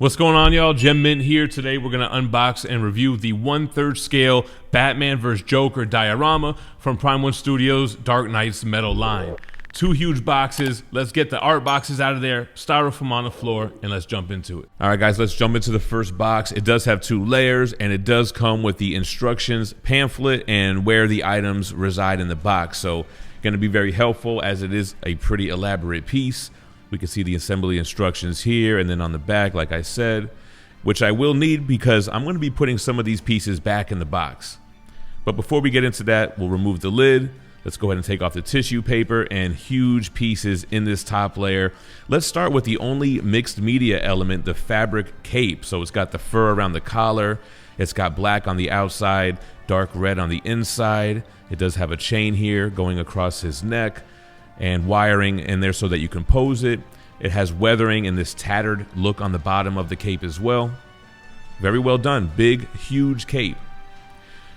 What's going on, y'all? GemMint here. Today we're going to unbox and review the 1/3 scale Batman vs. Joker diorama from Prime 1 Studios' Dark Knight's metal line. Two huge boxes. Let's get the art boxes out of there, styrofoam on the floor, and let's jump into it. All right, guys, let's jump into the first box. It does have 2 layers, and it does come with the instructions pamphlet and where the items reside in the box. So going to be very helpful as it is a pretty elaborate piece. We can see the assembly instructions here, and then on the back, like I said, which I will need because I'm going to be putting some of these pieces back in the box. But before we get into that, we'll remove the lid. Let's go ahead and take off the tissue paper and huge pieces in this top layer. Let's start with the only mixed media element, the fabric cape. So it's got the fur around the collar. It's got black on the outside, dark red on the inside. It does have a chain here going across his neck, and wiring in there so that you can pose it. It has weathering and this tattered look on the bottom of the cape as well. Very well done. Big, huge cape.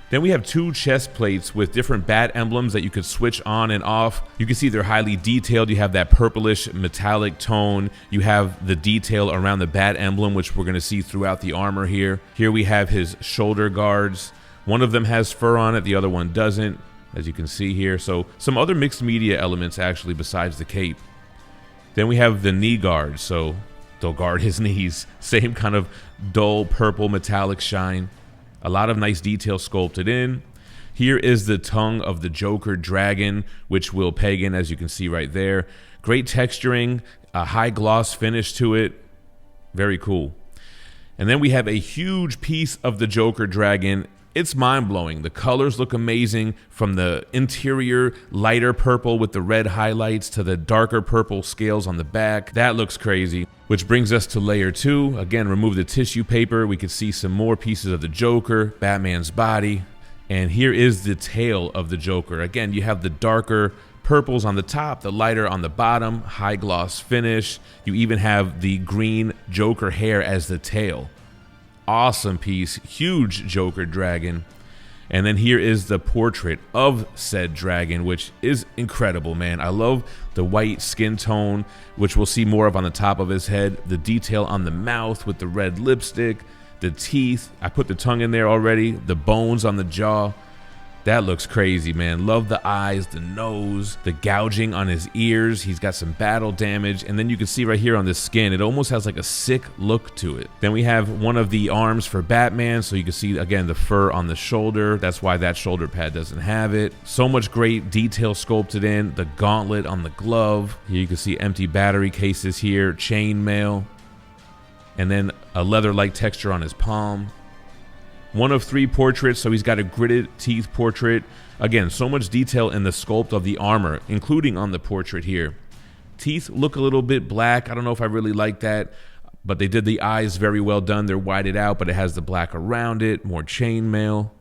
Then we have 2 chest plates with different bat emblems that you could switch on and off. You can see they're highly detailed. You have that purplish metallic tone. You have the detail around the bat emblem, which we're going to see throughout the armor here. Here we have his shoulder guards. One of them has fur on it, the other one doesn't, as you can see here. So some other mixed media elements actually besides the cape. Then we have the knee guard, so they'll guard his knees. Same kind of dull purple metallic shine. A lot of nice detail sculpted in. Here is the tongue of the Joker Dragon, which will peg in, as you can see right there. Great texturing, a high gloss finish to it. Very cool. And then we have a huge piece of the Joker Dragon. It's mind-blowing. The colors look amazing, from the interior lighter purple with the red highlights to the darker purple scales on the back. That looks crazy. Which brings us to layer 2. Again, remove the tissue paper. We could see some more pieces of the Joker, Batman's body. And here is the tail of the Joker. Again, you have the darker purples on the top, the lighter on the bottom, high gloss finish. You even have the green Joker hair as the tail. Awesome piece, huge Joker dragon. And then here is the portrait of said dragon, which is incredible, man. I love the white skin tone, which we'll see more of on the top of his head. The detail on the mouth with the red lipstick, the teeth. I put the tongue in there already. The bones on the jaw. That looks crazy, man. Love the eyes, the nose, the gouging on his ears. He's got some battle damage. And then you can see right here on the skin, it almost has like a sick look to it. Then we have one of the arms for Batman. So you can see, again, the fur on the shoulder. That's why that shoulder pad doesn't have it. So much great detail sculpted in. The gauntlet on the glove. Here you can see empty battery cases here, chain mail. And then a leather-like texture on his palm. One of 3 portraits, so he's got a gritted teeth portrait. Again, so much detail in the sculpt of the armor, including on the portrait here. Teeth look a little bit black. I don't know if I really like that, but they did the eyes very well done. They're whited out, but it has the black around it. More chainmail.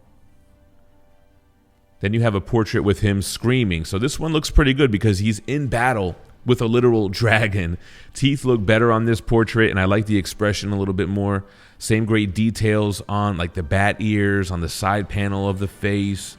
Then you have a portrait with him screaming. So this one looks pretty good because he's in battle with a literal dragon. Teeth look better on this portrait, and I like the expression a little bit more. Same great details on like the bat ears, on the side panel of the face.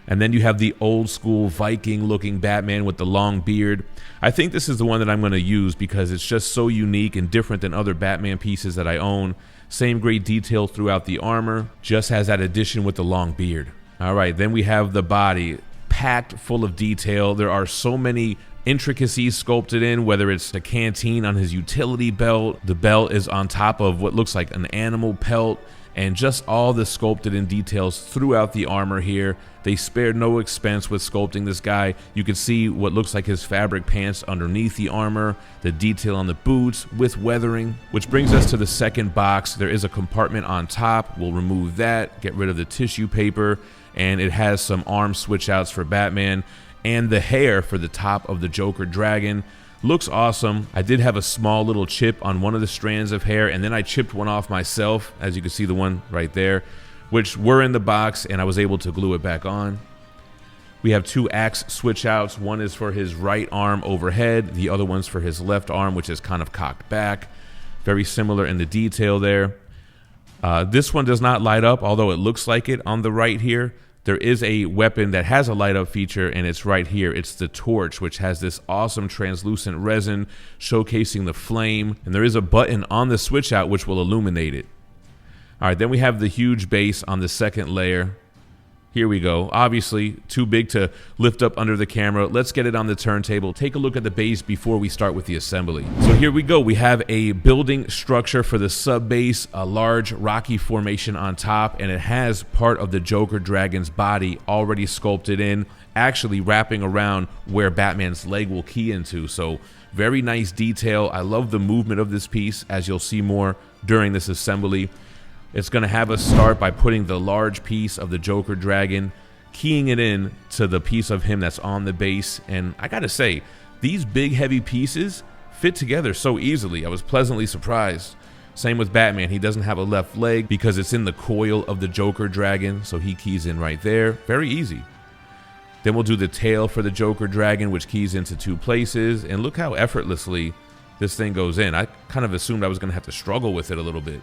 And then you have the old school Viking looking Batman with the long beard. I think this is the one that I'm going to use because it's just so unique and different than other Batman pieces that I own. Same great detail throughout the armor, just has that addition with the long beard. All right, then we have the body, packed full of detail. There are so many intricacies sculpted in, whether it's the canteen on his utility belt, the belt is on top of what looks like an animal pelt, and just all the sculpted in details throughout the armor here. They spared no expense with sculpting this guy. You can see what looks like his fabric pants underneath the armor, the detail on the boots with weathering, which brings us to the second box. There is a compartment on top. We'll remove that, get rid of the tissue paper, and it has some arm switch outs for Batman. And the hair for the top of the Joker Dragon looks awesome. I did have a small little chip on one of the strands of hair, and then I chipped one off myself, as you can see the one right there, which were in the box, and I was able to glue it back on. We have 2 axe switch outs. One is for his right arm overhead. The other one's for his left arm, which is kind of cocked back. Very similar in the detail there. This one does not light up, although it looks like it on the right here. there is a weapon that has a light up feature, and it's right here. It's the torch, which has this awesome translucent resin showcasing the flame, and there is a button on the switch out which will illuminate it. All right, then we have the huge base on the second layer. Here we go. Obviously too big to lift up under the camera. Let's get it on the turntable. Take a look at the base before we start with the assembly. So here we go. We have a building structure for the sub base, a large rocky formation on top, and it has part of the Joker Dragon's body already sculpted in, actually wrapping around where Batman's leg will key into. So very nice detail. I love the movement of this piece, as you'll see more during this assembly. It's going to have us start by putting the large piece of the Joker Dragon, keying it in to the piece of him that's on the base. And I gotta say, these big heavy pieces fit together so easily. I was pleasantly surprised. Same with Batman. He doesn't have a left leg because it's in the coil of the Joker Dragon, so he keys in right there. Very easy. Then we'll do the tail for the Joker Dragon, which keys into 2 places. And look how effortlessly this thing goes in. I kind of assumed I was going to have to struggle with it a little bit.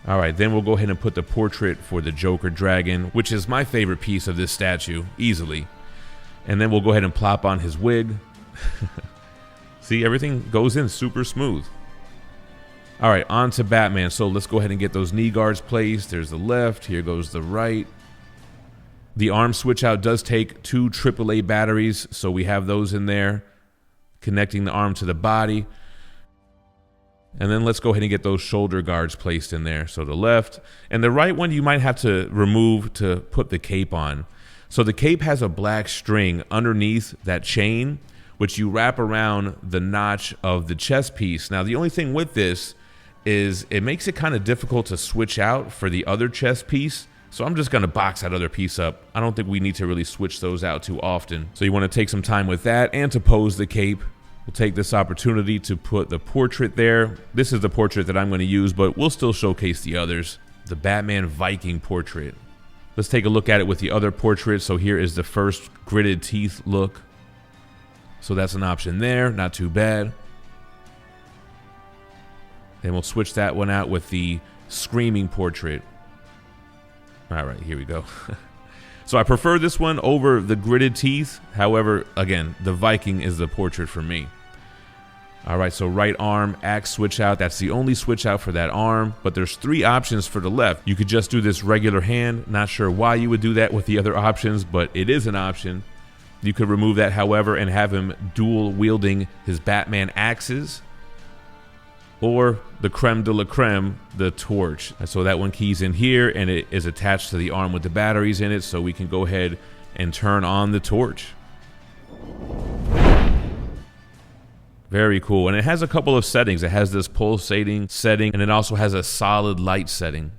All right, then we'll go ahead and put the portrait for the Joker Dragon, which is my favorite piece of this statue, easily. And then we'll go ahead and plop on his wig. See, everything goes in super smooth. All right, on to Batman. So let's go ahead and get those knee guards placed. There's the left, here goes the right. The arm switch out does take 2 AAA batteries, so we have those in there, connecting the arm to the body. And then let's go ahead and get those shoulder guards placed in there. So the left and the right one you might have to remove to put the cape on. So the cape has a black string underneath that chain, which you wrap around the notch of the chest piece. Now the only thing with this is it makes it kind of difficult to switch out for the other chest piece. So I'm just going to box that other piece up. I don't think we need to really switch those out too often. So you want to take some time with that and to pose the cape. We'll take this opportunity to put the portrait there. This is the portrait that I'm going to use, but we'll still showcase the others. The Batman Viking portrait. Let's take a look at it with the other portrait. So here is the first gritted teeth look. So that's an option there, not too bad. Then we'll switch that one out with the screaming portrait. All right, here we go. So I prefer this one over the gritted teeth. However, again, the Viking is the portrait for me. All right, so right arm, axe switch out. That's the only switch out for that arm, but there's 3 options for the left. You could just do this regular hand. Not sure why you would do that with the other options, but it is an option. You could remove that, however, and have him dual wielding his Batman axes, or the creme de la creme, the torch. And so that one keys in here, and it is attached to the arm with the batteries in it, so we can go ahead and turn on the torch. Very cool. And it has a couple of settings. It has this pulsating setting, and it also has a solid light setting.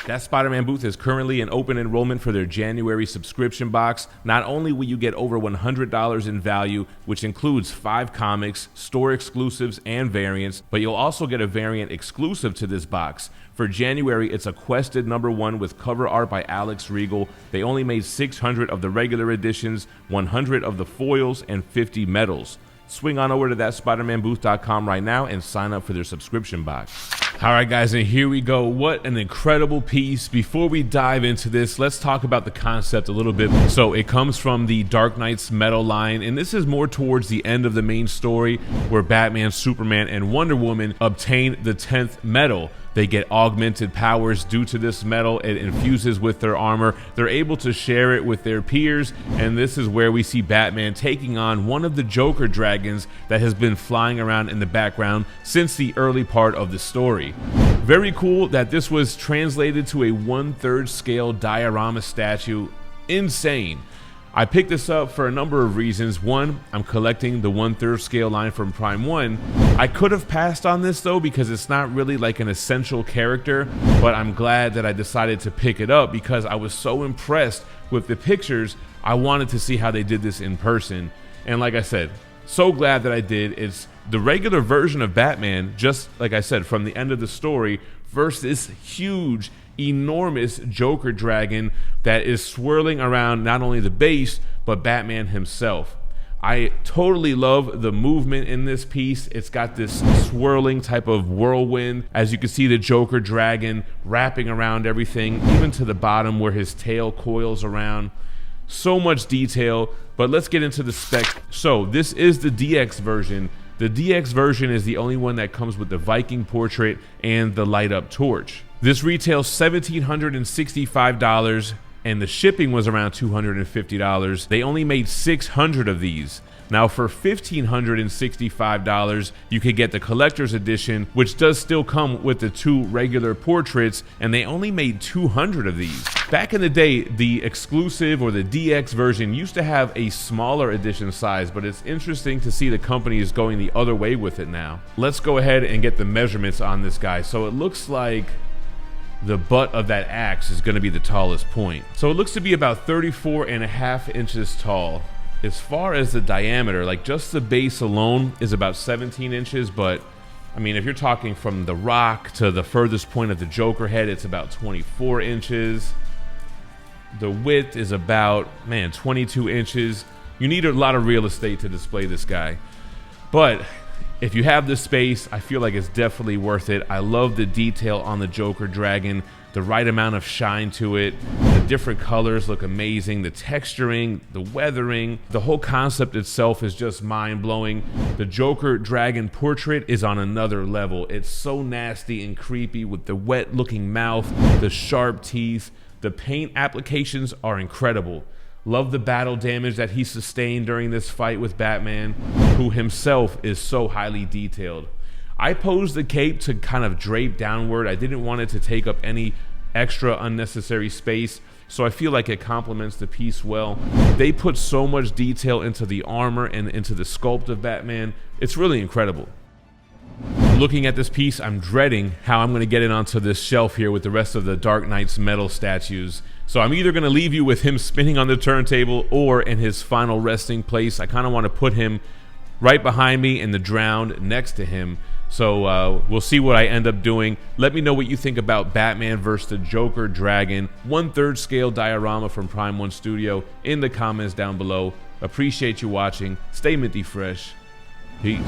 That Spider-Man booth is currently in open enrollment for their January subscription box. Not only will you get over $100 in value, which includes 5 comics, store exclusives, and variants, but you'll also get a variant exclusive to this box. For January, it's a Quested #1 with cover art by Alex Regal. They only made 600 of the regular editions, 100 of the foils, and 50 medals. Swing on over to thatspidermanbooth.com right now and sign up for their subscription box. All right, guys, and here we go. What an incredible piece. Before we dive into this, let's talk about the concept a little bit. So it comes from the Dark Knight's metal line, and this is more towards the end of the main story where Batman, Superman, and Wonder Woman obtain the 10th medal. They get augmented powers due to this metal. It infuses with their armor. They're able to share it with their peers, and this is where we see Batman taking on one of the Joker dragons that has been flying around in the background since the early part of the story. Very cool that this was translated to a 1/3 scale diorama statue. Insane. I picked this up for a number of reasons. One, I'm collecting the 1/3 scale line from Prime 1. I could have passed on this though because it's not really like an essential character, but I'm glad that I decided to pick it up because I was so impressed with the pictures. I wanted to see how they did this in person. And like I said, so glad that I did. It's the regular version of Batman, just like I said, from the end of the story, versus this huge, enormous Joker dragon that is swirling around not only the base, but Batman himself. I totally love the movement in this piece. It's got this swirling type of whirlwind. As you can see, the Joker Dragon wrapping around everything, even to the bottom where his tail coils around. So much detail, but let's get into the spec. So this is the DX version. The DX version is the only one that comes with the Viking portrait and the light up torch. This retails $1,765 and the shipping was around $250. They only made 600 of these. Now for $1,565, you could get the collector's edition, which does still come with the 2 regular portraits, and they only made 200 of these. Back in the day, the exclusive or the DX version used to have a smaller edition size, but it's interesting to see the company is going the other way with it now. Let's go ahead and get the measurements on this guy. So it looks like the butt of that axe is going to be the tallest point. So it looks to be about 34.5 inches tall. As far as the diameter, like just the base alone is about 17 inches, but I mean, if you're talking from the rock to the furthest point of the Joker head, it's about 24 inches. The width is about, 22 inches. You need a lot of real estate to display this guy. But if you have the space, I feel like it's definitely worth it. I love the detail on the Joker Dragon, the right amount of shine to it. The different colors look amazing. The texturing, the weathering, the whole concept itself is just mind-blowing. The Joker Dragon portrait is on another level. It's so nasty and creepy with the wet-looking mouth, the sharp teeth. The paint applications are incredible. Love the battle damage that he sustained during this fight with Batman, who himself is so highly detailed. I posed the cape to kind of drape downward. I didn't want it to take up any extra unnecessary space, so I feel like it complements the piece well. They put so much detail into the armor and into the sculpt of Batman. It's really incredible. Looking at this piece, I'm dreading how I'm going to get it onto this shelf here with the rest of the Dark Knight's metal statues. So I'm either going to leave you with him spinning on the turntable or in his final resting place. I kind of want to put him right behind me in the Drowned next to him. So we'll see what I end up doing. Let me know what you think about Batman vs. the Joker Dragon 1/3 scale diorama from Prime 1 Studio in the comments down below. Appreciate you watching. Stay minty fresh. Peace.